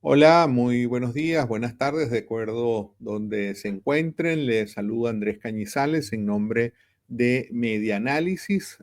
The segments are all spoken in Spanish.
Hola, muy buenos días, buenas tardes, de acuerdo donde se encuentren. Les saluda Andrés Cañizales en nombre de Medianálisis.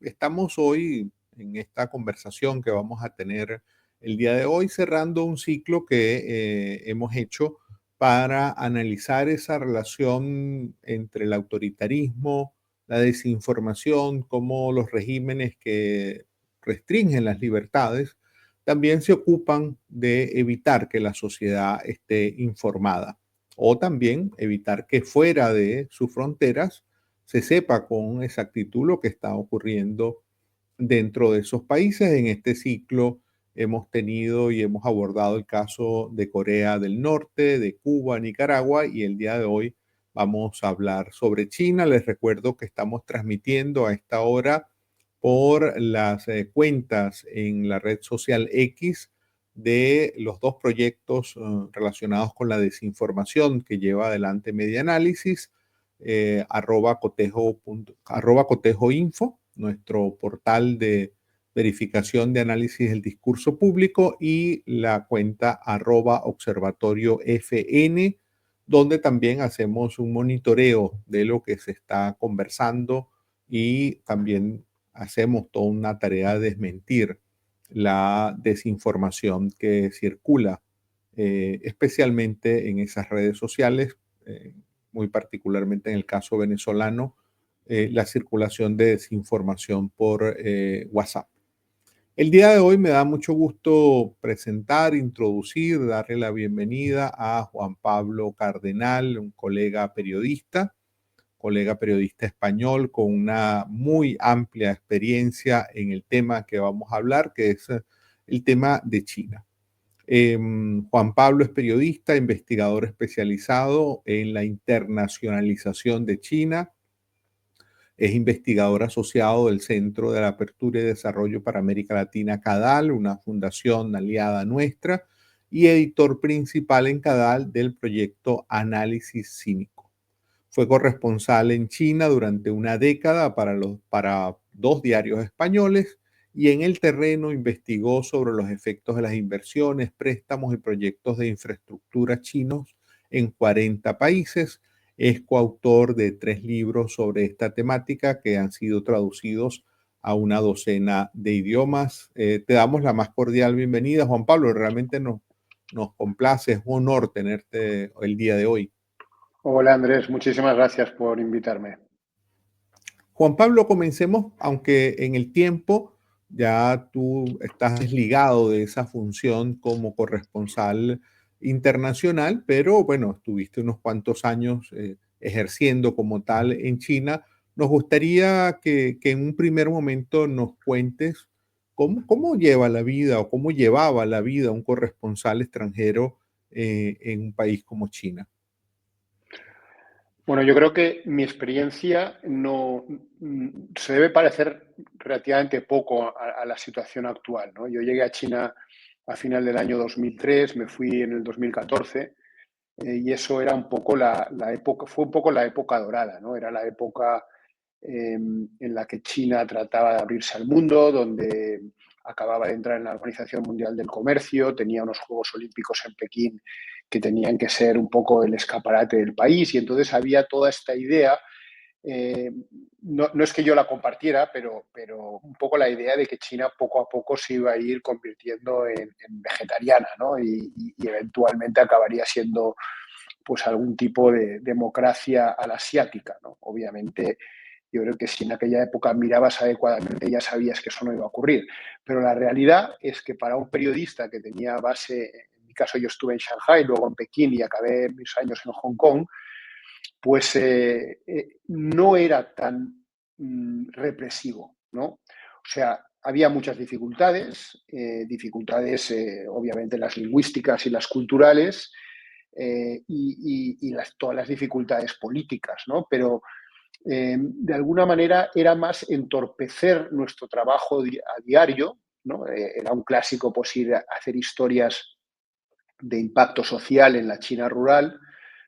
Estamos hoy en esta conversación que vamos a tener el día de hoy, cerrando un ciclo que hemos hecho para analizar esa relación entre el autoritarismo, la desinformación, cómo los regímenes que restringen las libertades también se ocupan de evitar que la sociedad esté informada o también evitar que fuera de sus fronteras se sepa con exactitud lo que está ocurriendo dentro de esos países. En este ciclo hemos tenido y hemos abordado el caso de Corea del Norte, de Cuba, Nicaragua, y el día de hoy vamos a hablar sobre China. Les recuerdo que estamos transmitiendo a esta hora por las cuentas en la red social X de los dos proyectos relacionados con la desinformación que lleva adelante Medianálisis, arroba cotejo info, nuestro portal de verificación de análisis del discurso público, y la cuenta arroba observatorio FN, donde también hacemos un monitoreo de lo que se está conversando y también hacemos toda una tarea de desmentir la desinformación que circula, especialmente en esas redes sociales, muy particularmente en el caso venezolano, la circulación de desinformación por WhatsApp. El día de hoy me da mucho gusto presentar, introducir, darle la bienvenida a Juan Pablo Cardenal, un colega periodista español con una muy amplia experiencia en el tema que vamos a hablar, que es el tema de China. Juan Pablo es periodista, investigador especializado en la internacionalización de China, es investigador asociado del Centro de la Apertura y Desarrollo para América Latina, CADAL, una fundación aliada nuestra, y editor principal en CADAL del proyecto Análisis Cínico. Fue corresponsal en China durante una década para dos diarios españoles, y en el terreno investigó sobre los efectos de las inversiones, préstamos y proyectos de infraestructura chinos en 40 países. Es coautor de 3 libros sobre esta temática que han sido traducidos a una docena de idiomas. Te damos la más cordial bienvenida, Juan Pablo. Realmente nos complace, es un honor tenerte el día de hoy. Hola Andrés, muchísimas gracias por invitarme. Juan Pablo, comencemos, aunque en el tiempo ya tú estás desligado de esa función como corresponsal internacional, pero bueno, estuviste unos cuantos años ejerciendo como tal en China. Nos gustaría que en un primer momento nos cuentes cómo lleva la vida o cómo llevaba la vida un corresponsal extranjero en un país como China. Bueno, yo creo que mi experiencia no se debe parecer relativamente poco a la situación actual, ¿no? Yo llegué a China a final del año 2003, me fui en el 2014, y eso era un poco la época, fue un poco la época dorada, ¿no? Era la época en la que China trataba de abrirse al mundo, donde acababa de entrar en la Organización Mundial del Comercio, tenía unos Juegos Olímpicos en Pekín que tenían que ser un poco el escaparate del país, y entonces había toda esta idea, no es que yo la compartiera, pero un poco la idea de que China poco a poco se iba a ir convirtiendo en vegetariana, ¿no? Y eventualmente acabaría siendo pues algún tipo de democracia a la asiática, ¿no? Obviamente, yo creo que si en aquella época mirabas adecuadamente ya sabías que eso no iba a ocurrir. Pero la realidad es que para un periodista que tenía base, en mi caso yo estuve en Shanghai, luego en Pekín y acabé mis años en Hong Kong, pues no era tan represivo, ¿no? O sea, había muchas dificultades, obviamente las lingüísticas y las culturales, todas las dificultades políticas, ¿no? Pero de alguna manera era más entorpecer nuestro trabajo a diario, ¿no? Era un clásico pues ir a hacer historias de impacto social en la China rural,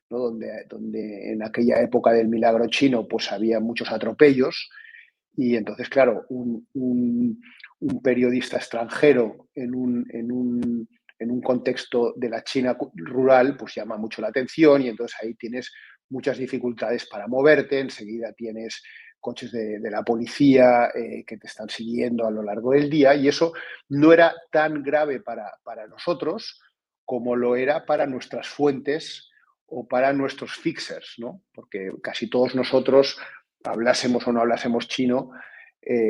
¿no? Donde en aquella época del milagro chino pues había muchos atropellos, y entonces, claro, un periodista extranjero en un en un contexto de la China rural, pues llama mucho la atención y entonces ahí tienes muchas dificultades para moverte, enseguida tienes coches de la policía que te están siguiendo a lo largo del día y eso no era tan grave para nosotros como lo era para nuestras fuentes o para nuestros fixers, ¿no? Porque casi todos nosotros, hablásemos o no hablásemos chino,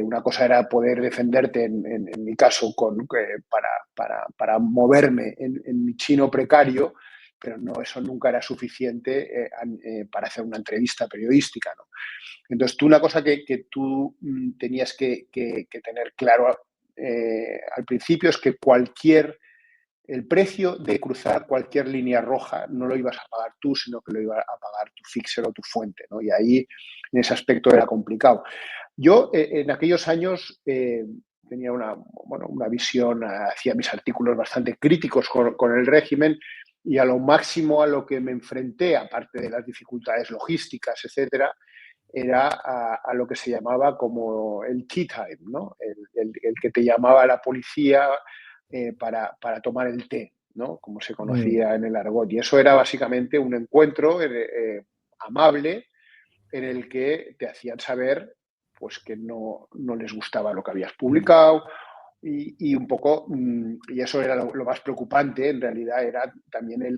una cosa era poder defenderte, en mi caso, para moverme en mi chino precario, pero no, eso nunca era suficiente para hacer una entrevista periodística, ¿no? Entonces, tú una cosa que tú tenías que tener claro al principio es que el precio de cruzar cualquier línea roja no lo ibas a pagar tú, sino que lo iba a pagar tu fixer o tu fuente, ¿no? Y ahí, en ese aspecto, era complicado. Yo, en aquellos años, tenía una visión, hacía mis artículos bastante críticos con el régimen y a lo máximo a lo que me enfrenté, aparte de las dificultades logísticas, etcétera, era a lo que se llamaba como el tea time, ¿no? El que te llamaba la policía para tomar el té, ¿no? Como se conocía en el argot. Y eso era básicamente un encuentro amable en el que te hacían saber pues, que no les gustaba lo que habías publicado y un poco, y eso era lo más preocupante, en realidad era también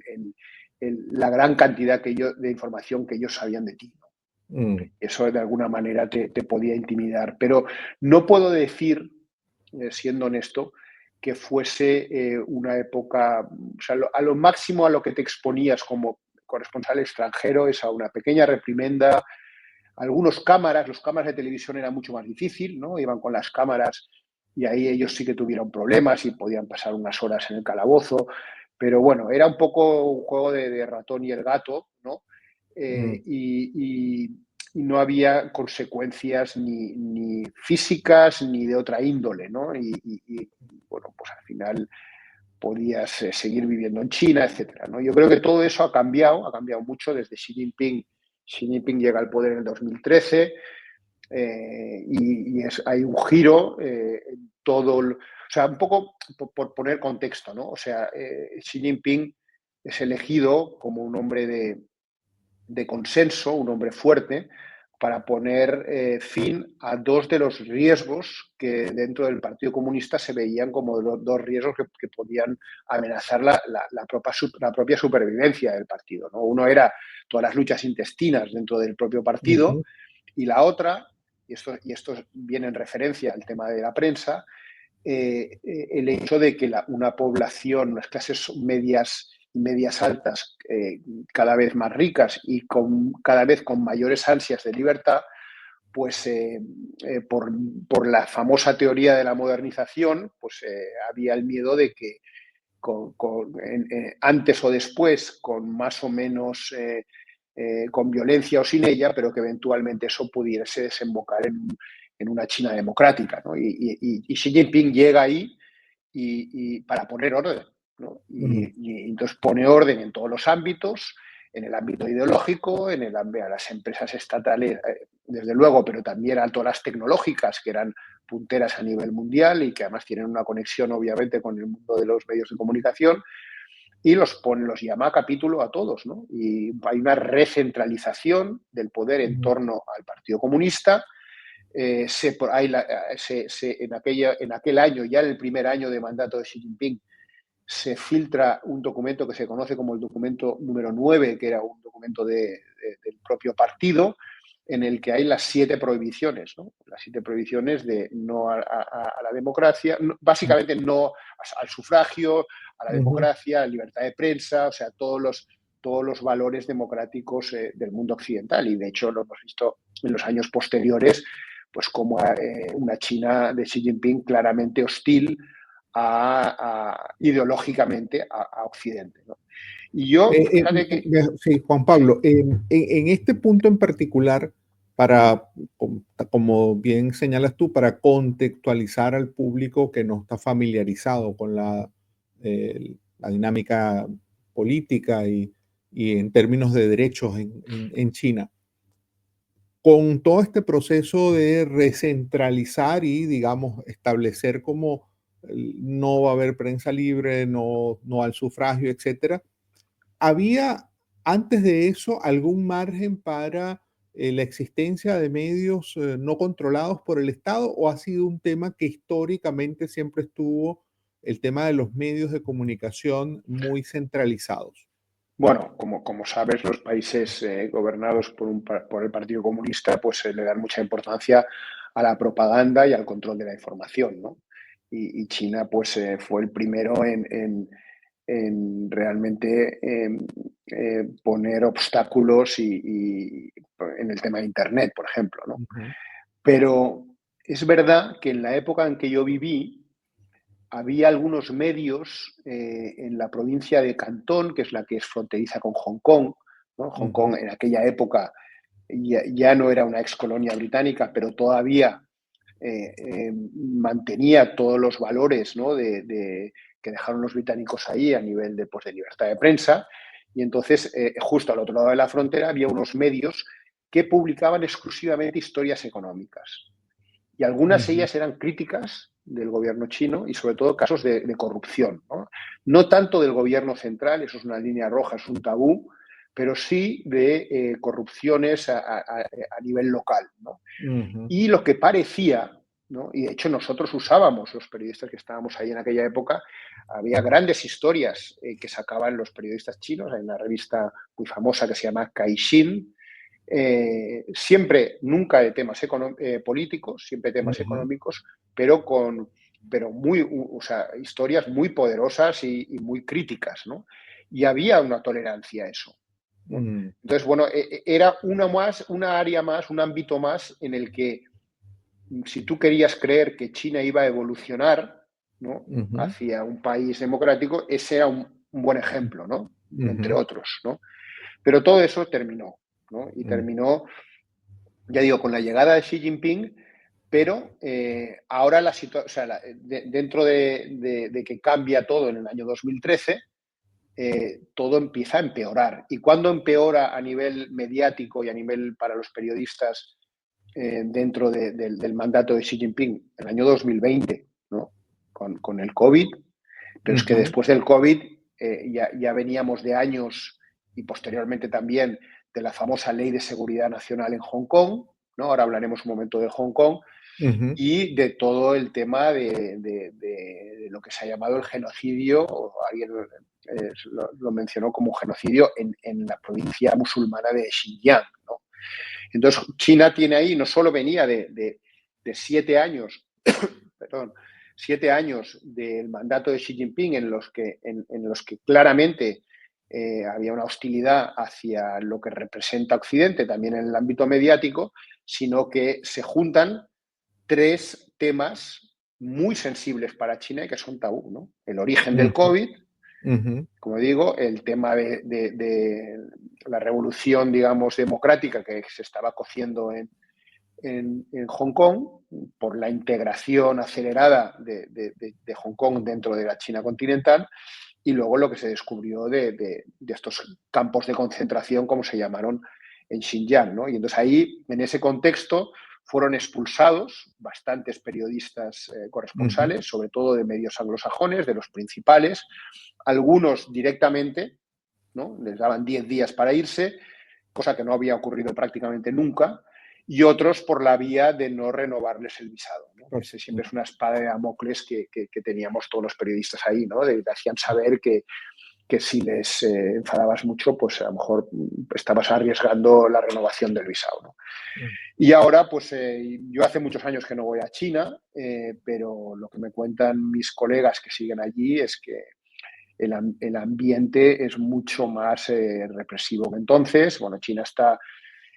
la gran cantidad de información que ellos sabían de ti, ¿no? Eso de alguna manera te podía intimidar. Pero no puedo decir, siendo honesto, que fuese una época, o sea, a lo máximo a lo que te exponías como corresponsal extranjero es a una pequeña reprimenda. Los cámaras de televisión era mucho más difícil, ¿no? Iban con las cámaras y ahí ellos sí que tuvieron problemas y podían pasar unas horas en el calabozo. Pero bueno, era un poco un juego de ratón y el gato, ¿no? Y no había consecuencias ni físicas ni de otra índole, ¿no? Bueno, pues al final podías seguir viviendo en China, etcétera, ¿no? Yo creo que todo eso ha cambiado mucho desde Xi Jinping. Xi Jinping llega al poder en el 2013 hay un giro en todo, o sea, un poco por poner contexto, ¿no? O sea, Xi Jinping es elegido como un hombre de consenso, un hombre fuerte, para poner fin a dos de los riesgos que dentro del Partido Comunista se veían como dos riesgos que podían amenazar la propia supervivencia del partido, ¿no? Uno era todas las luchas intestinas dentro del propio partido y la otra, y esto viene en referencia al tema de la prensa, el hecho de que una población, unas clases medias y medias altas, cada vez más ricas y cada vez con mayores ansias de libertad, pues por la famosa teoría de la modernización, pues había el miedo de que antes o después, con más o menos con violencia o sin ella, pero que eventualmente eso pudiese desembocar en una China democrática, ¿no? Y Xi Jinping llega ahí para poner orden, ¿no? Y entonces pone orden en todos los ámbitos, en el ámbito ideológico, en el ámbito de las empresas estatales, desde luego, pero también a todas las tecnológicas que eran punteras a nivel mundial y que además tienen una conexión obviamente con el mundo de los medios de comunicación y los llama a capítulo a todos, ¿no? Y hay una recentralización del poder en torno al Partido Comunista. En aquel año, ya en el primer año de mandato de Xi Jinping, se filtra un documento que se conoce como el documento número 9, que era un documento del propio partido, en el que hay las 7 prohibiciones, ¿no? Las 7 prohibiciones de no a la democracia, básicamente no al sufragio, a la democracia, a la libertad de prensa, o sea, todos los valores democráticos del mundo occidental. Y de hecho lo hemos visto en los años posteriores, pues como una China de Xi Jinping claramente hostil ideológicamente a Occidente, ¿no? Y yo, fíjate que... Sí, Juan Pablo, en este punto en particular, para, como bien señalas tú, para contextualizar al público que no está familiarizado con la dinámica política y en términos de derechos en China, con todo este proceso de recentralizar y, digamos, establecer como no va a haber prensa libre, no al sufragio, etcétera. ¿Había antes de eso algún margen para la existencia de medios no controlados por el Estado o ha sido un tema que históricamente siempre estuvo el tema de los medios de comunicación muy centralizados? Bueno, como sabes, los países gobernados por el Partido Comunista pues le dan mucha importancia a la propaganda y al control de la información, ¿no? Y China pues fue el primero en realmente poner obstáculos en el tema de Internet, por ejemplo, ¿no? Ujú, Pero es verdad que en la época en que yo viví, había algunos medios en la provincia de Cantón, que es la que es fronteriza con Hong Kong, ¿no? Hong ujú, Kong en aquella época ya no era una excolonia británica, pero todavía mantenía todos los valores, ¿no? que dejaron los británicos ahí a nivel de, pues, de libertad de prensa. Y entonces, justo al otro lado de la frontera, había unos medios que publicaban exclusivamente historias económicas. Y algunas de ujú, ellas eran críticas del gobierno chino y sobre todo casos de corrupción. ¿No? No tanto del gobierno central, eso es una línea roja, es un tabú, pero sí de corrupciones a nivel local. ¿No? ujú, Y lo que parecía, ¿no? Y de hecho nosotros usábamos, los periodistas que estábamos ahí en aquella época, había grandes historias que sacaban los periodistas chinos, hay una revista muy famosa que se llama Caixin, siempre, nunca de temas políticos, siempre temas ujú, económicos, pero muy, o sea, historias muy poderosas y muy críticas, ¿no? Y había una tolerancia a eso, ¿no? mm, Entonces, bueno, era una área más, un ámbito más en el que si tú querías creer que China iba a evolucionar, ¿no? ujú, Hacia un país democrático, ese era un buen ejemplo, ¿no? Entre ujú, otros, ¿no? Pero todo eso terminó, ¿no? Y mm, terminó, ya digo, con la llegada de Xi Jinping, pero ahora la situación, o sea, dentro de que cambia todo en el año 2013, todo empieza a empeorar. ¿Y cuándo empeora a nivel mediático y a nivel para los periodistas dentro del mandato de Xi Jinping? El año 2020, ¿no? Con el COVID, pero es que ujú, después del COVID ya veníamos de años y posteriormente también de la famosa Ley de Seguridad Nacional en Hong Kong, ¿no? Ahora hablaremos un momento de Hong Kong, ujú, y de todo el tema de lo que se ha llamado el genocidio, o alguien lo mencionó como genocidio en la provincia musulmana de Xinjiang, ¿no? Entonces, China tiene ahí, no solo venía de 7 años, perdón, 7 años del mandato de Xi Jinping en los que claramente había una hostilidad hacia lo que representa Occidente, también en el ámbito mediático, sino que se juntan tres temas muy sensibles para China y que son tabú, ¿no? El origen del ujú, COVID, ujú, como digo, el tema de la revolución, digamos, democrática que se estaba cociendo en Hong Kong por la integración acelerada de Hong Kong dentro de la China continental, y luego lo que se descubrió de estos campos de concentración, como se llamaron en Xinjiang, ¿no? Y entonces ahí, en ese contexto, fueron expulsados bastantes periodistas ujú, corresponsales, sobre todo de medios anglosajones, de los principales, algunos directamente, ¿no? Les daban 10 días para irse, cosa que no había ocurrido prácticamente nunca, y otros por la vía de no renovarles el visado, ¿no? por Ese siempre es supuesto. una espada de Damocles que teníamos todos los periodistas ahí, ¿no? Te hacían saber que si les enfadabas mucho, pues a lo mejor estabas arriesgando la renovación del visado, ¿no? Mm, Y ahora, pues yo hace muchos años que no voy a China, pero lo que me cuentan mis colegas que siguen allí es que el ambiente es mucho más represivo que entonces. Bueno, China está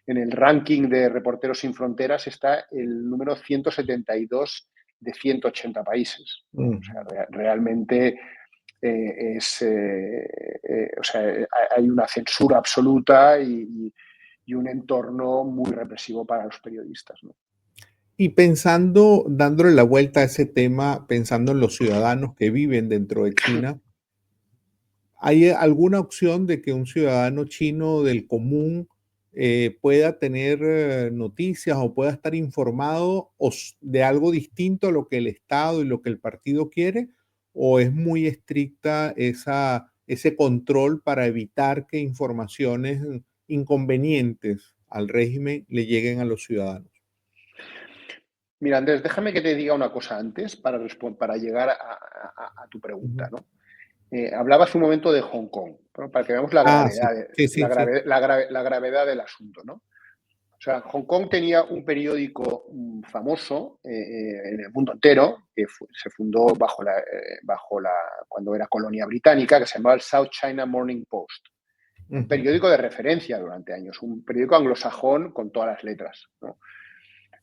en el ranking de Reporteros Sin Fronteras, está el número 172 de 180 países, ¿no? O ujú. sea, realmente o sea, hay una censura absoluta y un entorno muy represivo para los periodistas, ¿no? Y pensando, dándole la vuelta a ese tema, pensando en los ciudadanos que viven dentro de China, ¿hay alguna opción de que un ciudadano chino del común pueda tener noticias o pueda estar informado de algo distinto a lo que el Estado y lo que el partido quiere, o es muy estricta ese control para evitar que informaciones inconvenientes al régimen le lleguen a los ciudadanos? Mira, Andrés, déjame que te diga una cosa antes para llegar a tu pregunta, Ujú. ¿no? Hablaba hace un momento de Hong Kong, ¿no? Para que veamos la Ah, sí, gravedad, sí, sí, sí. la gravedad del asunto, ¿no? O sea, Hong Kong tenía un periódico famoso en el mundo entero, que se fundó cuando era colonia británica, que se llamaba el South China Morning Post. Un Ujú, periódico de referencia durante años, un periódico anglosajón con todas las letras, ¿no?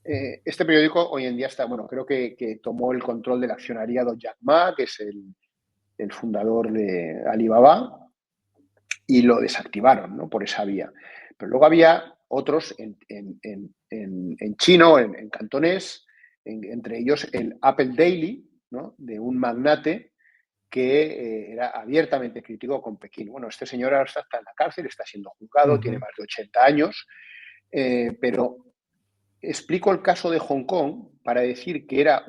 Este periódico hoy en día está, bueno, creo que tomó el control del accionariado Jack Ma, que es el fundador de Alibaba, y lo desactivaron, ¿no? Por esa vía. Pero luego había otros en chino, en cantonés, entre ellos el Apple Daily, ¿no? De un magnate que era abiertamente crítico con Pekín. Bueno, este señor ahora está en la cárcel, está siendo juzgado, tiene ujú, más de 80 años, pero explico el caso de Hong Kong para decir que era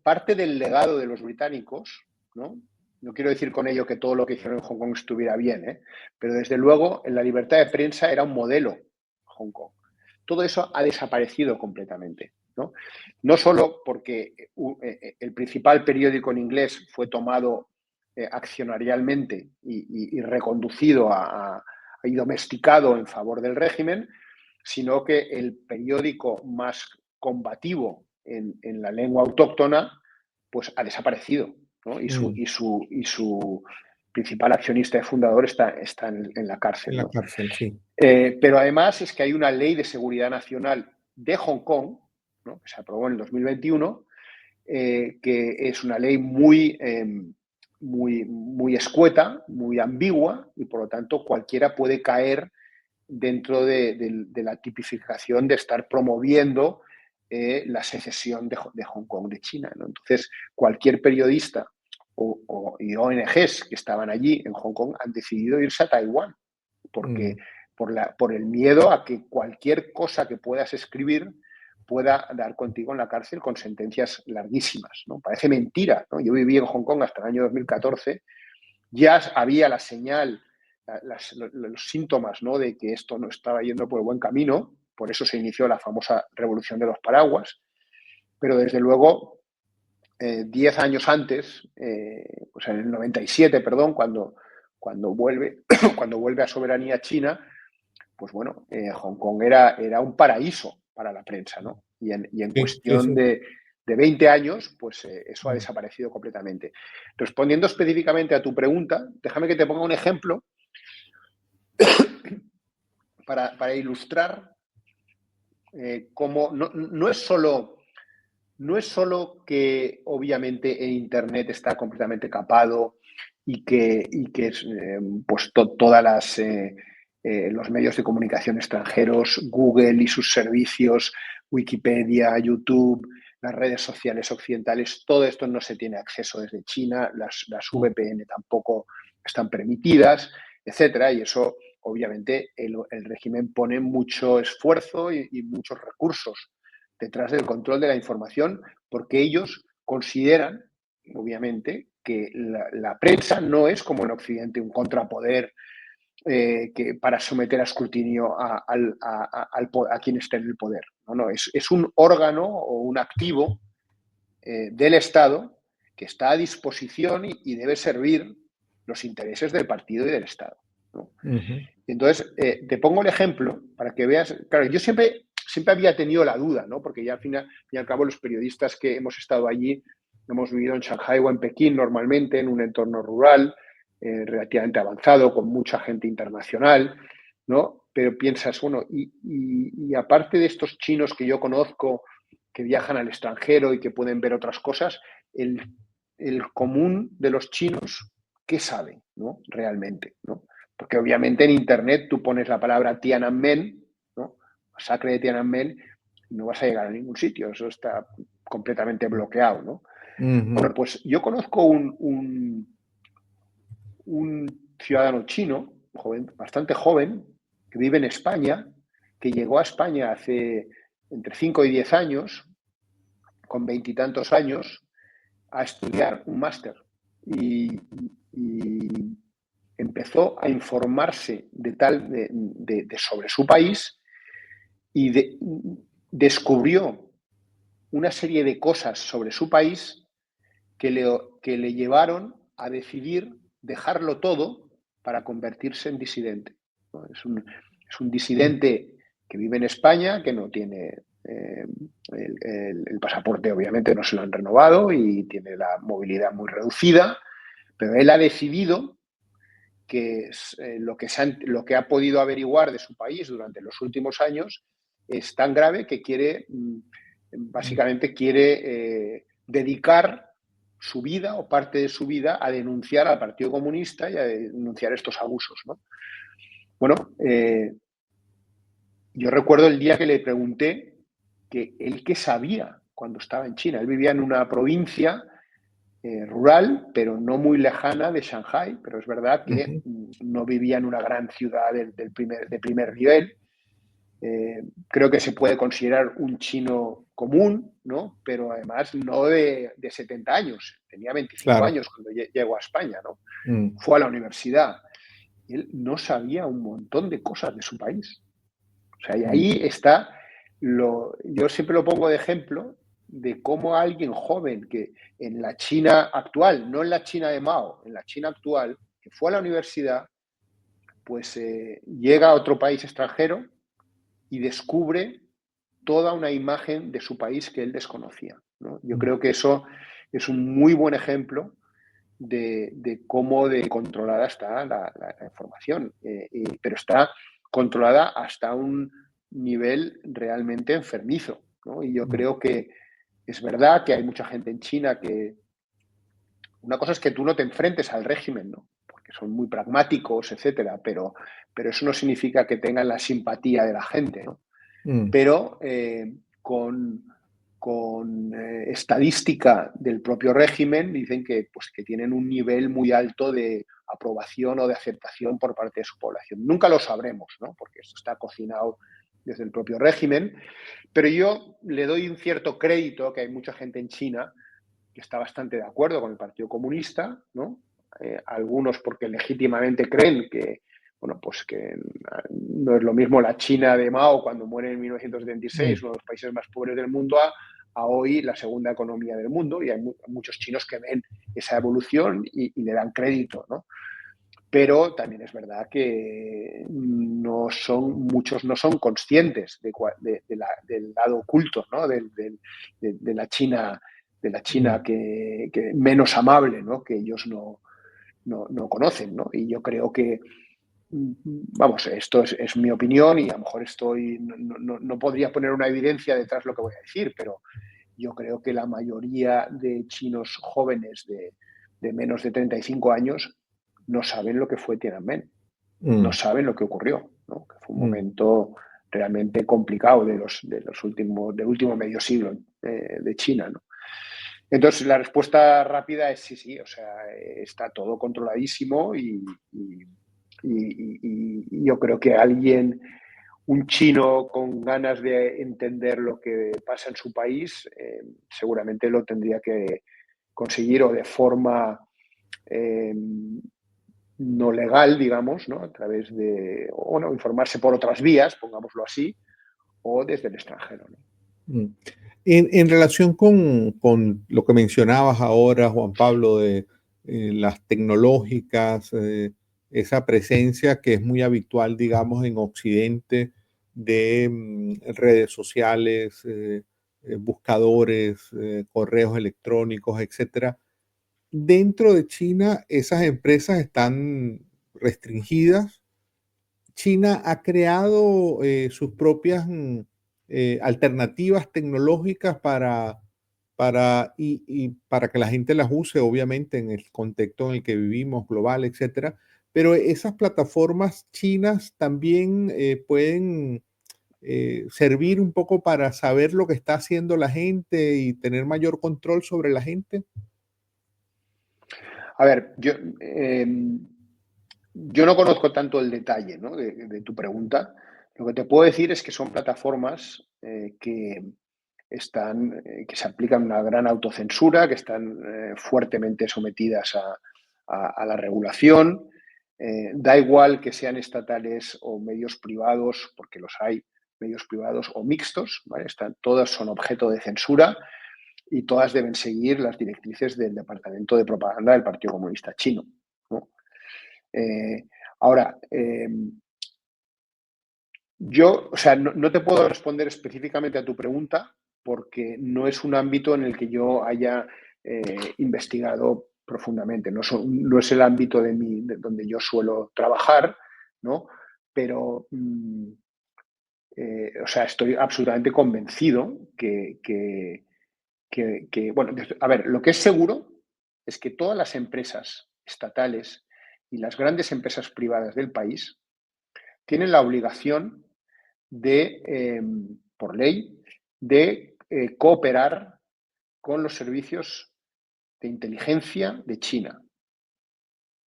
parte del legado de los británicos, ¿no? No quiero decir con ello que todo lo que hicieron en Hong Kong estuviera bien, ¿eh? Pero desde luego en la libertad de prensa era un modelo Hong Kong. Todo eso ha desaparecido completamente, ¿no? No solo porque el principal periódico en inglés fue tomado accionarialmente y reconducido y domesticado en favor del régimen, sino que el periódico más combativo en la lengua autóctona pues ha desaparecido, ¿no? mm, Y su principal accionista y fundador está en la cárcel, en la ¿no? cárcel, sí. Pero además es que hay una ley de seguridad nacional de Hong Kong, ¿no? Que se aprobó en el 2021, que es una ley muy escueta, muy ambigua, y por lo tanto cualquiera puede caer dentro de la tipificación de estar promoviendo la secesión de Hong Kong de China, ¿no? Entonces, cualquier periodista y ONGs que estaban allí en Hong Kong han decidido irse a Taiwán, porque Mm, por el miedo a que cualquier cosa que puedas escribir pueda dar contigo en la cárcel con sentencias larguísimas, ¿no? Parece mentira, ¿no? Yo viví en Hong Kong hasta el año 2014, ya había la señal, los síntomas, ¿no? De que esto no estaba yendo por el buen camino, por eso se inició la famosa revolución de los paraguas, pero desde luego 10 años antes, pues en el 97, perdón, cuando vuelve, cuando vuelve a soberanía china, pues bueno, Hong Kong era un paraíso para la prensa, ¿no? Y en sí, sí, cuestión sí. de 20 años, pues eso ha Mm, desaparecido completamente. Respondiendo específicamente a tu pregunta, déjame que te ponga un ejemplo para ilustrar cómo no es solo que obviamente en Internet está completamente capado y que pues todas los medios de comunicación extranjeros, Google y sus servicios, Wikipedia, YouTube, las redes sociales occidentales, todo esto no se tiene acceso desde China, las mm, VPN tampoco están permitidas, etcétera, y eso obviamente el régimen pone mucho esfuerzo y muchos recursos detrás del control de la información, porque ellos consideran, obviamente, que la prensa no es como en Occidente un contrapoder para someter a escrutinio a quien esté en el poder. No, no, es un órgano o un activo del Estado que está a disposición y debe servir los intereses del partido y del Estado, ¿no? ujú, Entonces, te pongo el ejemplo para que veas. Claro, yo siempre había tenido la duda, ¿no? Porque ya al final y al cabo los periodistas que hemos estado allí hemos vivido en Shanghái o en Pekín normalmente, en un entorno rural relativamente avanzado, con mucha gente internacional, ¿no? Pero piensas, bueno, y aparte de estos chinos que yo conozco, que viajan al extranjero y que pueden ver otras cosas, el común de los chinos, ¿qué saben, ¿no? Realmente, ¿no? Porque obviamente en Internet tú pones la palabra Tiananmen, ¿no? Masacre de Tiananmen, y no vas a llegar a ningún sitio, eso está completamente bloqueado, ¿no? ujú, Bueno, pues yo conozco un ciudadano chino, joven, bastante joven, que vive en España, que llegó a España hace entre 5 y 10 años, con 20 y tantos años, a estudiar un máster. Y empezó a informarse sobre su país y descubrió una serie de cosas sobre su país que le llevaron a decidir dejarlo todo para convertirse en disidente. Es un disidente que vive en España, que no tiene el pasaporte, obviamente no se lo han renovado y tiene la movilidad muy reducida, pero él ha decidido que lo que ha podido averiguar de su país durante los últimos años es tan grave que básicamente quiere dedicar su vida o parte de su vida a denunciar al Partido Comunista y a denunciar estos abusos, ¿no? Bueno, yo recuerdo el día que le pregunté que él qué sabía cuando estaba en China. Él vivía en una provincia rural, pero no muy lejana de Shanghái, pero es verdad que no vivía en una gran ciudad de primer nivel. Creo que se puede considerar un chino común, ¿no? Pero además no de 70 años, tenía 25 Claro. años cuando llegó a España, ¿no? Mm. Fue a la universidad. Él no sabía un montón de cosas de su país. O sea, y ahí está, yo siempre lo pongo de ejemplo de cómo alguien joven que en la China actual, no en la China de Mao, en la China actual, que fue a la universidad, pues llega a otro país extranjero y descubre toda una imagen de su país que él desconocía, ¿no? Yo creo que eso es un muy buen ejemplo de cómo de controlada está la información, pero está controlada hasta un nivel realmente enfermizo, ¿no? Y yo creo que es verdad que hay mucha gente en China que... Una cosa es que tú no te enfrentes al régimen, ¿no? Porque son muy pragmáticos, etcétera, pero eso no significa que tengan la simpatía de la gente, ¿no? Mm. Pero con estadística del propio régimen dicen que, pues, que tienen un nivel muy alto de aprobación o de aceptación por parte de su población. Nunca lo sabremos, ¿no? Porque esto está cocinado desde el propio régimen, pero yo le doy un cierto crédito que hay mucha gente en China que está bastante de acuerdo con el Partido Comunista, ¿no? Algunos porque legítimamente creen que, bueno, pues que no es lo mismo la China de Mao cuando muere en 1976, uno de los países más pobres del mundo, a hoy la segunda economía del mundo, y hay muchos chinos que ven esa evolución y le dan crédito, ¿no? Pero también es verdad que muchos no son conscientes del lado oculto, ¿no? De la China, que menos amable, ¿no? Que ellos no conocen, ¿no? Y yo creo que, vamos, esto es mi opinión y a lo mejor no podría poner una evidencia detrás de lo que voy a decir, pero yo creo que la mayoría de chinos jóvenes de menos de 35 años no saben lo que fue Tiananmen, no Mm. saben lo que ocurrió, ¿no? Que fue un Mm. momento realmente complicado del último medio siglo de China, ¿no? Entonces, la respuesta rápida es sí, sí, o sea, está todo controladísimo y yo creo que un chino con ganas de entender lo que pasa en su país, seguramente lo tendría que conseguir o de forma no legal, digamos, ¿no? A través de, o no, informarse por otras vías, pongámoslo así, o desde el extranjero, ¿no? Mm. En relación con lo que mencionabas ahora, Juan Pablo, de las tecnológicas, esa presencia que es muy habitual, digamos, en Occidente de redes sociales, buscadores, correos electrónicos, etcétera. Dentro de China, esas empresas están restringidas. China ha creado sus propias alternativas tecnológicas y para que la gente las use, obviamente, en el contexto en el que vivimos, global, etcétera. Pero esas plataformas chinas también pueden servir un poco para saber lo que está haciendo la gente y tener mayor control sobre la gente. A ver, yo no conozco tanto el detalle, ¿no?, de tu pregunta. Lo que te puedo decir es que son plataformas que se aplican una gran autocensura, que están fuertemente sometidas a la regulación. Da igual que sean estatales o medios privados, porque los hay, medios privados o mixtos, ¿vale? Todas son objeto de censura y todas deben seguir las directrices del Departamento de Propaganda del Partido Comunista Chino, ¿no? Ahora, yo, o sea, no te puedo responder específicamente a tu pregunta porque no es un ámbito en el que yo haya investigado profundamente. No es el ámbito de donde yo suelo trabajar, ¿no? Pero, o sea, estoy absolutamente convencido bueno, a ver, lo que es seguro es que todas las empresas estatales y las grandes empresas privadas del país tienen la obligación por ley, de cooperar con los servicios de inteligencia de China,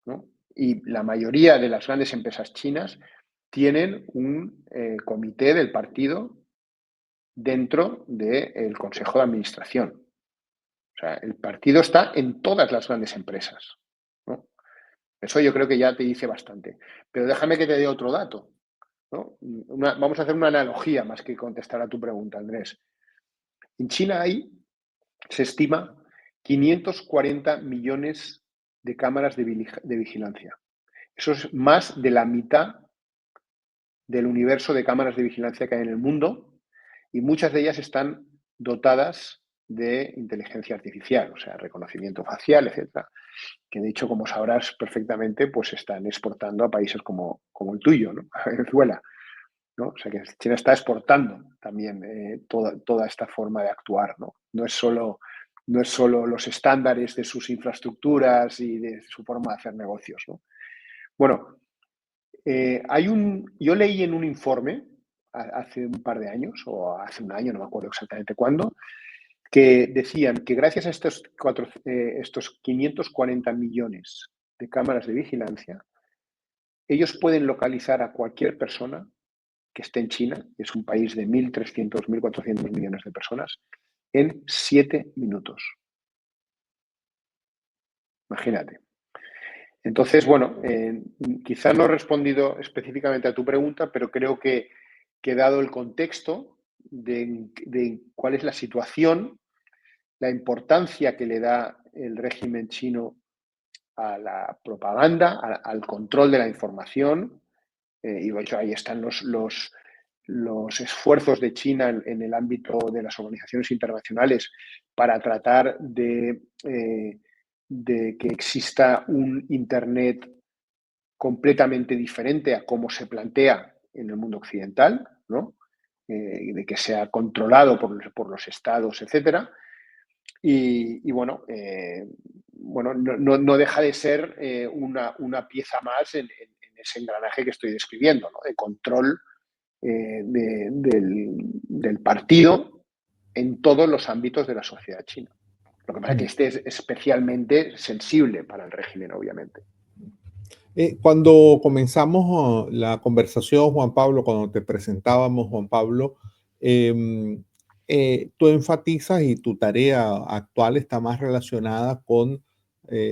¿no? Y la mayoría de las grandes empresas chinas tienen un comité del partido dentro del Consejo de Administración. O sea, el partido está en todas las grandes empresas, ¿no? Eso yo creo que ya te dice bastante. Pero déjame que te dé otro dato, ¿no? Vamos a hacer una analogía más que contestar a tu pregunta, Andrés. En China se estima, 540 millones de cámaras de vigilancia. Eso es más de la mitad del universo de cámaras de vigilancia que hay en el mundo, y muchas de ellas están dotadas de inteligencia artificial, o sea, reconocimiento facial, etcétera, que de hecho, como sabrás perfectamente, pues están exportando a países como el tuyo, ¿no? A Venezuela, ¿no? O sea, que China está exportando también toda esta forma de actuar, ¿no? No es solo los estándares de sus infraestructuras y de su forma de hacer negocios, ¿no? Bueno, yo leí en un informe hace un par de años, o hace un año, no me acuerdo exactamente cuándo, que decían que gracias a estos 540 millones de cámaras de vigilancia, ellos pueden localizar a cualquier persona que esté en China, que es un país de 1.300, 1.400 millones de personas, en 7 minutos. Imagínate. Entonces, bueno, quizá no he respondido específicamente a tu pregunta, pero creo que dado el contexto de cuál es la situación, la importancia que le da el régimen chino a la propaganda, al control de la información, y de hecho ahí están los esfuerzos de China en el ámbito de las organizaciones internacionales para tratar de que exista un Internet completamente diferente a cómo se plantea en el mundo occidental, ¿no? De que sea controlado por los estados, etcétera. Y bueno, no deja de ser una pieza más en ese engranaje que estoy describiendo, ¿no? De control del partido en todos los ámbitos de la sociedad china. Lo que pasa es que este es especialmente sensible para el régimen, obviamente. Cuando comenzamos la conversación, Juan Pablo, cuando te presentábamos, Juan Pablo, tú enfatizas y tu tarea actual está más relacionada con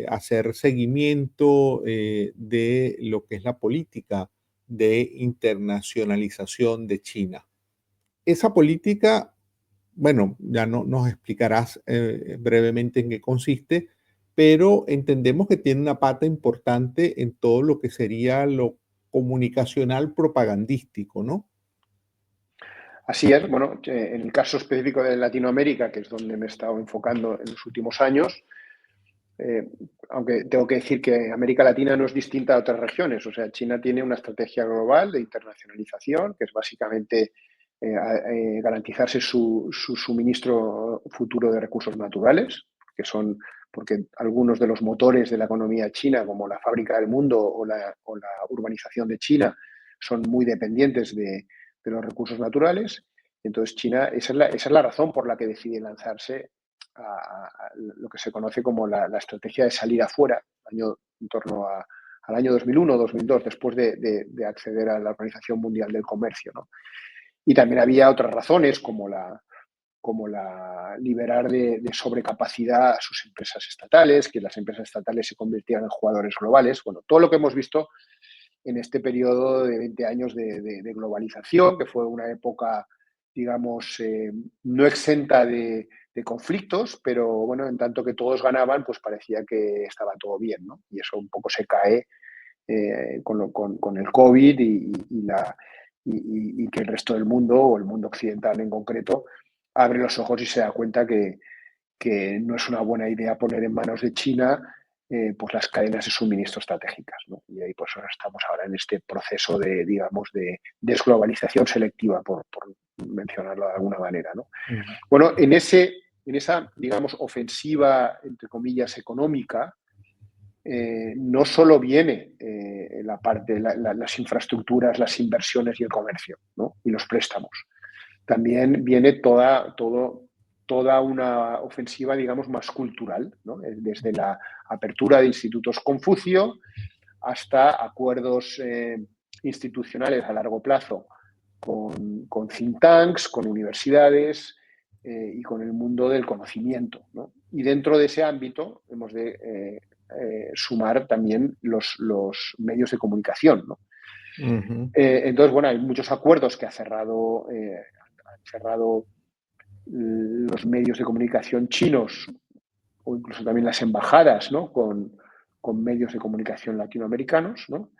hacer seguimiento de lo que es la política de internacionalización de China. Esa política, bueno, ya no, nos explicarás brevemente en qué consiste, pero entendemos que tiene una pata importante en todo lo que sería lo comunicacional propagandístico, ¿no? Así es, bueno, en el caso específico de Latinoamérica, que es donde me he estado enfocando en los últimos años, aunque tengo que decir que América Latina no es distinta a otras regiones, o sea, China tiene una estrategia global de internacionalización, que es básicamente garantizarse su suministro futuro de recursos naturales, porque algunos de los motores de la economía china, como la fábrica del mundo o la urbanización de China, son muy dependientes de los recursos naturales. Entonces, China, esa es la razón por la que decide lanzarse a lo que se conoce como la estrategia de salir afuera, en torno a al año 2001 o 2002, después de acceder a la Organización Mundial del Comercio, ¿no? Y también había otras razones, como la liberar de sobrecapacidad a sus empresas estatales, que las empresas estatales se convirtieran en jugadores globales. Bueno, todo lo que hemos visto en este periodo de 20 años de globalización, que fue una época, digamos, no exenta de conflictos, pero bueno, en tanto que todos ganaban, pues parecía que estaba todo bien, ¿no? Y eso un poco se cae con el COVID y que el resto del mundo, o el mundo occidental en concreto, abre los ojos y se da cuenta que no es una buena idea poner en manos de China pues las cadenas de suministro estratégicas, ¿no? Y ahí pues ahora estamos ahora en este proceso de, digamos, de desglobalización selectiva, por mencionarlo de alguna manera, ¿no? Ujú. Bueno, en esa, digamos, ofensiva, entre comillas, económica, no solo viene la parte, las infraestructuras, las inversiones y el comercio, ¿no? Y los préstamos. También viene toda una ofensiva, digamos, más cultural, ¿no? Desde la apertura de institutos Confucio hasta acuerdos institucionales a largo plazo con think tanks, con universidades y con el mundo del conocimiento, ¿no? Y dentro de ese ámbito hemos de sumar también los medios de comunicación, ¿no? Ujú. Entonces, bueno, hay muchos acuerdos que han cerrado los medios de comunicación chinos, o incluso también las embajadas, ¿no? con medios de comunicación latinoamericanos, ¿no?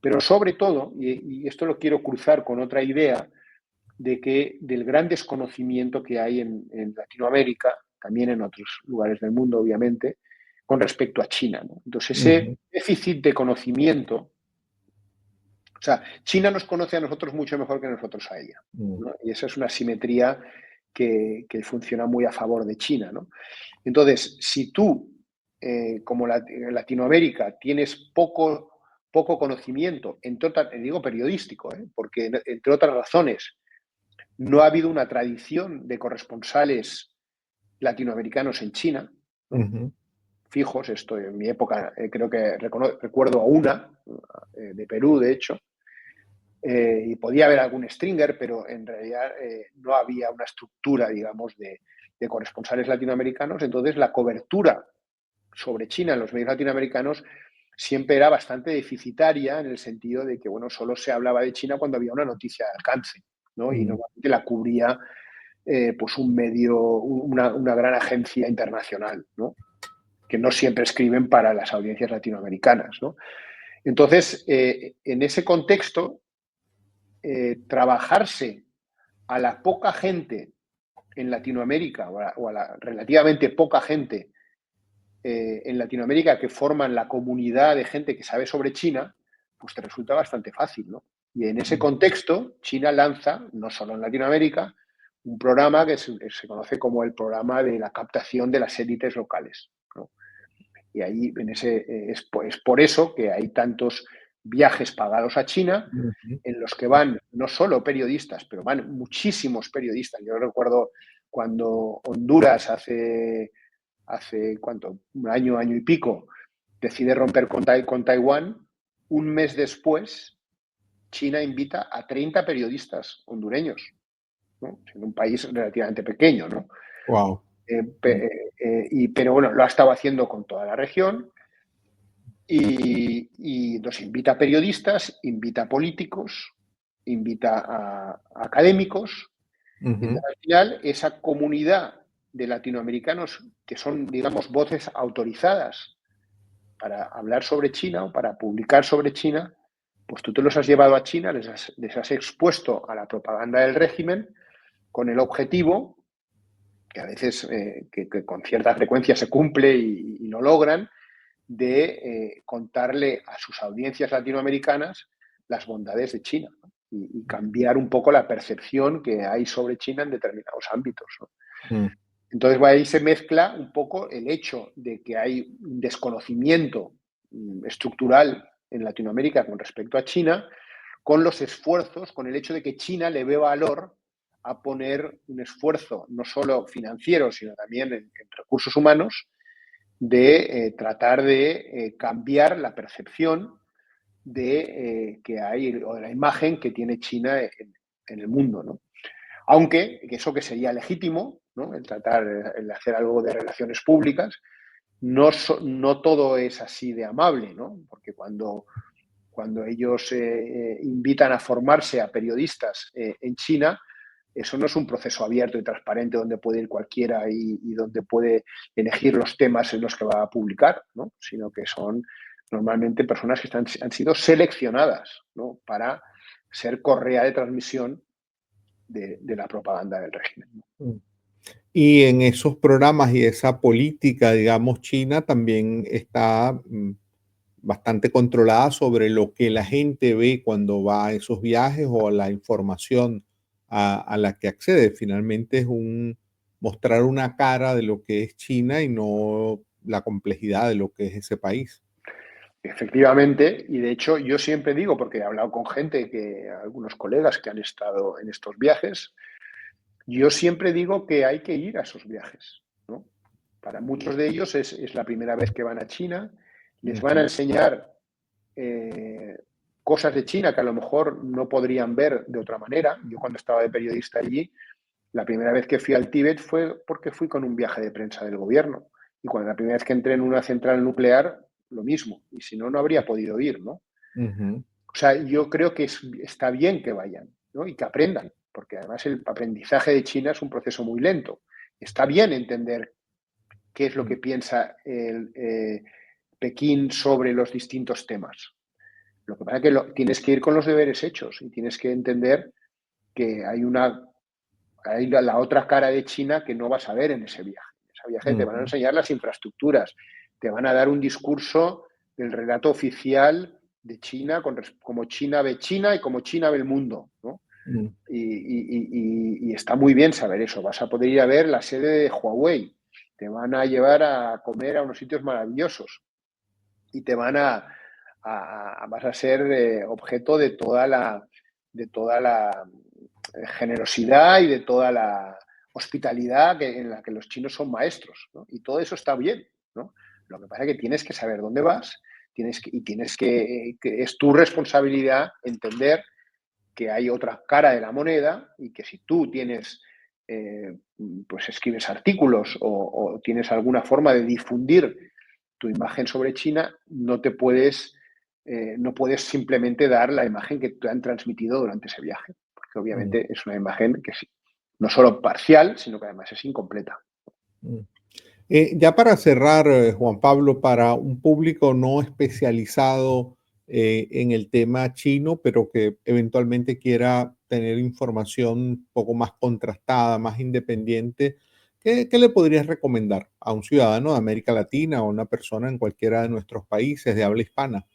Pero sobre todo, y esto lo quiero cruzar con otra idea, del gran desconocimiento que hay en Latinoamérica, también en otros lugares del mundo, obviamente, con respecto a China, ¿no? Entonces, ese Ujú. déficit de conocimiento, o sea, China nos conoce a nosotros mucho mejor que nosotros a ella, Mm. ¿no? Y esa es una simetría que funciona muy a favor de China, ¿no? Entonces, si tú, como Latinoamérica, tienes poco conocimiento, digo periodístico, porque entre otras razones, no ha habido una tradición de corresponsales latinoamericanos en China, ¿no? Ujú. Fijos, esto en mi época creo que recuerdo a una, de Perú, de hecho, y podía haber algún stringer, pero en realidad no había una estructura, digamos, de corresponsales latinoamericanos. Entonces, la cobertura sobre China en los medios latinoamericanos siempre era bastante deficitaria, en el sentido de que, bueno, solo se hablaba de China cuando había una noticia de alcance, ¿no? Y Mm. normalmente la cubría pues un medio, una gran agencia internacional, ¿no? Que no siempre escriben para las audiencias latinoamericanas, ¿no? Entonces, en ese contexto, trabajarse a la poca gente en Latinoamérica, o a la relativamente poca gente en Latinoamérica que forman la comunidad de gente que sabe sobre China, pues te resulta bastante fácil, ¿no? Y en ese contexto, China lanza, no solo en Latinoamérica, un programa que se conoce como el programa de la captación de las élites locales, ¿no? Y ahí es por eso que hay tantos viajes pagados a China, Ujú. en los que van no solo periodistas, pero van muchísimos periodistas. Yo recuerdo cuando Honduras hace ¿cuánto? Un año y pico, decide romper con Taiwán, un mes después China invita a 30 periodistas hondureños, ¿no? En un país relativamente pequeño, ¿no? Wow. Pero bueno, lo ha estado haciendo con toda la región y nos invita a periodistas, invita a políticos, invita a académicos. Y Ujú. al final, esa comunidad de latinoamericanos que son, digamos, voces autorizadas para hablar sobre China o para publicar sobre China, pues tú te los has llevado a China, les has expuesto a la propaganda del régimen con el objetivo, que a veces que con cierta frecuencia se cumple y lo logran, de contarle a sus audiencias latinoamericanas las bondades de China, ¿no? Y cambiar un poco la percepción que hay sobre China en determinados ámbitos, ¿no? Mm. Entonces, ahí se mezcla un poco el hecho de que hay un desconocimiento estructural en Latinoamérica con respecto a China, con los esfuerzos, con el hecho de que China le ve valor a poner un esfuerzo no solo financiero, sino también en recursos humanos, de tratar de cambiar la percepción que hay, o de la imagen que tiene China en el mundo, ¿no? Aunque eso que sería legítimo, ¿no? El tratar, el hacer algo de relaciones públicas, no todo es así de amable, ¿no? Porque cuando ellos invitan a formarse a periodistas en China, eso no es un proceso abierto y transparente donde puede ir cualquiera y donde puede elegir los temas en los que va a publicar, ¿no? Sino que son normalmente personas que han sido seleccionadas, ¿no? Para ser correa de transmisión de la propaganda del régimen. Mm. Y en esos programas y esa política, digamos, China también está bastante controlada sobre lo que la gente ve cuando va a esos viajes o la información a la que accede. Finalmente es mostrar una cara de lo que es China y no la complejidad de lo que es ese país. Efectivamente, y de hecho yo siempre digo, porque he hablado con gente, algunos colegas que han estado en estos viajes, yo siempre digo que hay que ir a esos viajes, ¿no? Para muchos de ellos es la primera vez que van a China, les van a Ujú, enseñar eh, cosas de China que a lo mejor no podrían ver de otra manera. Yo cuando estaba de periodista allí, la primera vez que fui al Tíbet fue porque fui con un viaje de prensa del gobierno. Y cuando la primera vez que entré en una central nuclear, lo mismo. Y si no, no habría podido ir, ¿no? ujú, O sea, yo creo que está bien que vayan, ¿no? Y que aprendan, porque además el aprendizaje de China es un proceso muy lento. Está bien entender qué es lo que piensa Pekín sobre los distintos temas. Lo que pasa es que tienes que ir con los deberes hechos y tienes que entender que hay la otra cara de China que no vas a ver en ese viaje. En ese viaje te van a ujú, enseñar las infraestructuras, te van a dar un discurso del relato oficial de China, como China ve China y como China ve el mundo, ¿no? ujú, Y está muy bien saber eso. Vas a poder ir a ver la sede de Huawei, te van a llevar a comer a unos sitios maravillosos y vas a ser objeto de toda la generosidad y de toda la hospitalidad en la que los chinos son maestros, ¿no? Y todo eso está bien, ¿no? Lo que pasa es que tienes que saber dónde vas, que es tu responsabilidad entender que hay otra cara de la moneda y que si tú tienes, pues escribes artículos o tienes alguna forma de difundir tu imagen sobre China, no puedes simplemente dar la imagen que te han transmitido durante ese viaje, porque ujú, obviamente es una imagen que no solo parcial, sino que además es incompleta. ujú. Ya para cerrar, Juan Pablo, para un público no especializado en el tema chino, pero que eventualmente quiera tener información un poco más contrastada, más independiente, ¿qué le podrías recomendar a un ciudadano de América Latina o una persona en cualquiera de nuestros países de habla hispana?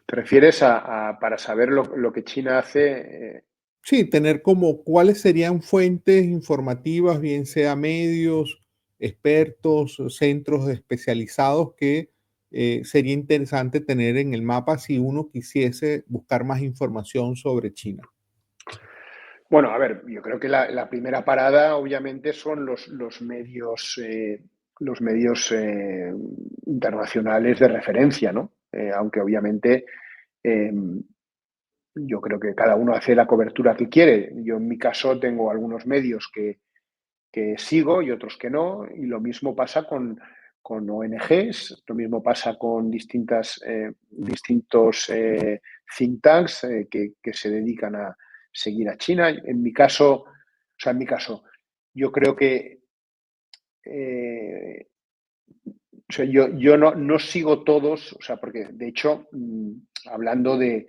¿Te refieres para saber lo que China hace? Sí, tener como cuáles serían fuentes informativas, bien sea medios, expertos, centros especializados que sería interesante tener en el mapa si uno quisiese buscar más información sobre China. Bueno, a ver, yo creo que la primera parada, obviamente, son los medios internacionales de referencia, ¿no? Aunque obviamente eh, yo creo que cada uno hace la cobertura que quiere. Yo en mi caso tengo algunos medios que sigo y otros que no, y lo mismo pasa con ONGs, lo mismo pasa con distintos think tanks que se dedican a seguir a China. En mi caso, yo creo que eh, o sea, yo no sigo todos, o sea, porque de hecho, hablando de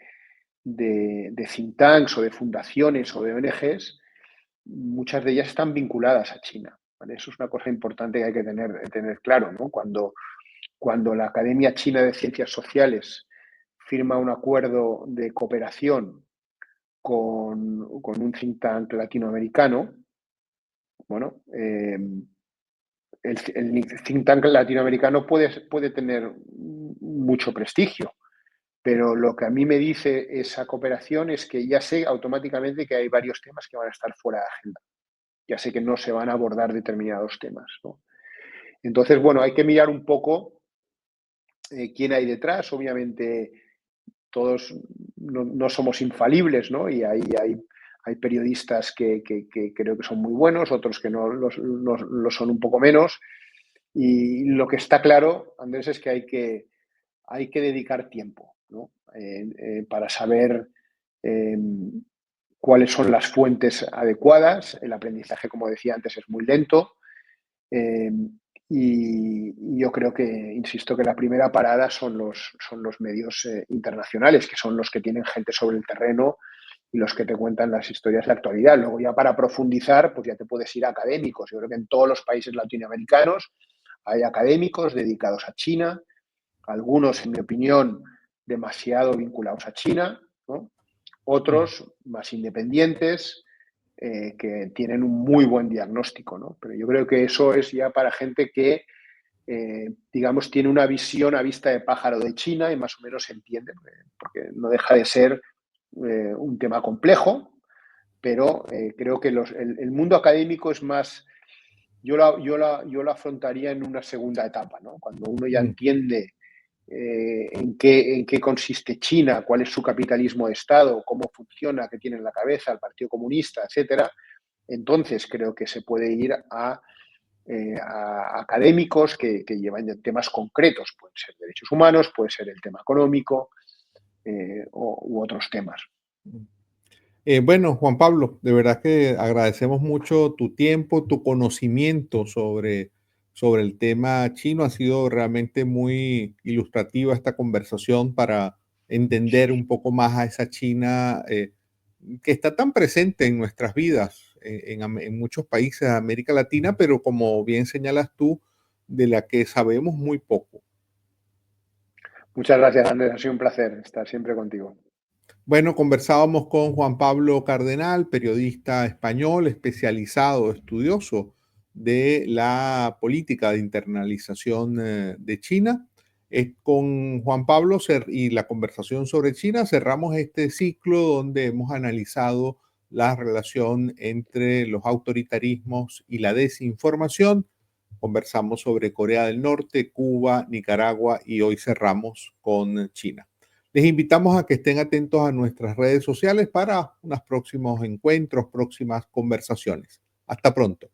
think tanks o de fundaciones o de ONGs, muchas de ellas están vinculadas a China. ¿Vale? Eso es una cosa importante que hay que tener claro, ¿no? Cuando la Academia China de Ciencias Sociales firma un acuerdo de cooperación con un think tank latinoamericano, bueno, el think tank latinoamericano puede tener mucho prestigio, pero lo que a mí me dice esa cooperación es que ya sé automáticamente que hay varios temas que van a estar fuera de agenda. Ya sé que no se van a abordar determinados temas, ¿no? Entonces, bueno, hay que mirar un poco quién hay detrás. Obviamente, todos no somos infalibles, ¿no? Y hay periodistas que creo que son muy buenos, otros que no lo son un poco menos. Y lo que está claro, Andrés, es que hay que dedicar tiempo, ¿no? Para saber cuáles son las fuentes adecuadas. El aprendizaje, como decía antes, es muy lento. Y yo creo que, insisto, que la primera parada son los medios internacionales, que son los que tienen gente sobre el terreno y los que te cuentan las historias de actualidad. Luego ya para profundizar, pues ya te puedes ir a académicos. Yo creo que en todos los países latinoamericanos hay académicos dedicados a China, algunos, en mi opinión, demasiado vinculados a China, ¿no? Otros más independientes, que tienen un muy buen diagnóstico, ¿no? Pero yo creo que eso es ya para gente que, digamos, tiene una visión a vista de pájaro de China y más o menos se entiende, porque no deja de ser un tema complejo, pero creo que el mundo académico es más, yo lo afrontaría en una segunda etapa, ¿no? Cuando uno ya entiende en qué consiste China, cuál es su capitalismo de Estado, cómo funciona, qué tiene en la cabeza el Partido Comunista, etcétera, entonces creo que se puede ir a académicos que llevan temas concretos, pueden ser derechos humanos, puede ser el tema económico u otros temas. Bueno, Juan Pablo, de verdad que agradecemos mucho tu tiempo, tu conocimiento sobre el tema chino. Ha sido realmente muy ilustrativa esta conversación para entender un poco más a esa China que está tan presente en nuestras vidas en muchos países de América Latina, pero como bien señalas tú, de la que sabemos muy poco. Muchas gracias, Andrés. Ha sido un placer estar siempre contigo. Bueno, conversábamos con Juan Pablo Cardenal, periodista español especializado, estudioso de la política de internalización de China. Con Juan Pablo y la conversación sobre China cerramos este ciclo donde hemos analizado la relación entre los autoritarismos y la desinformación. Conversamos sobre Corea del Norte, Cuba, Nicaragua y hoy cerramos con China. Les invitamos a que estén atentos a nuestras redes sociales para unos próximos encuentros, próximas conversaciones. Hasta pronto.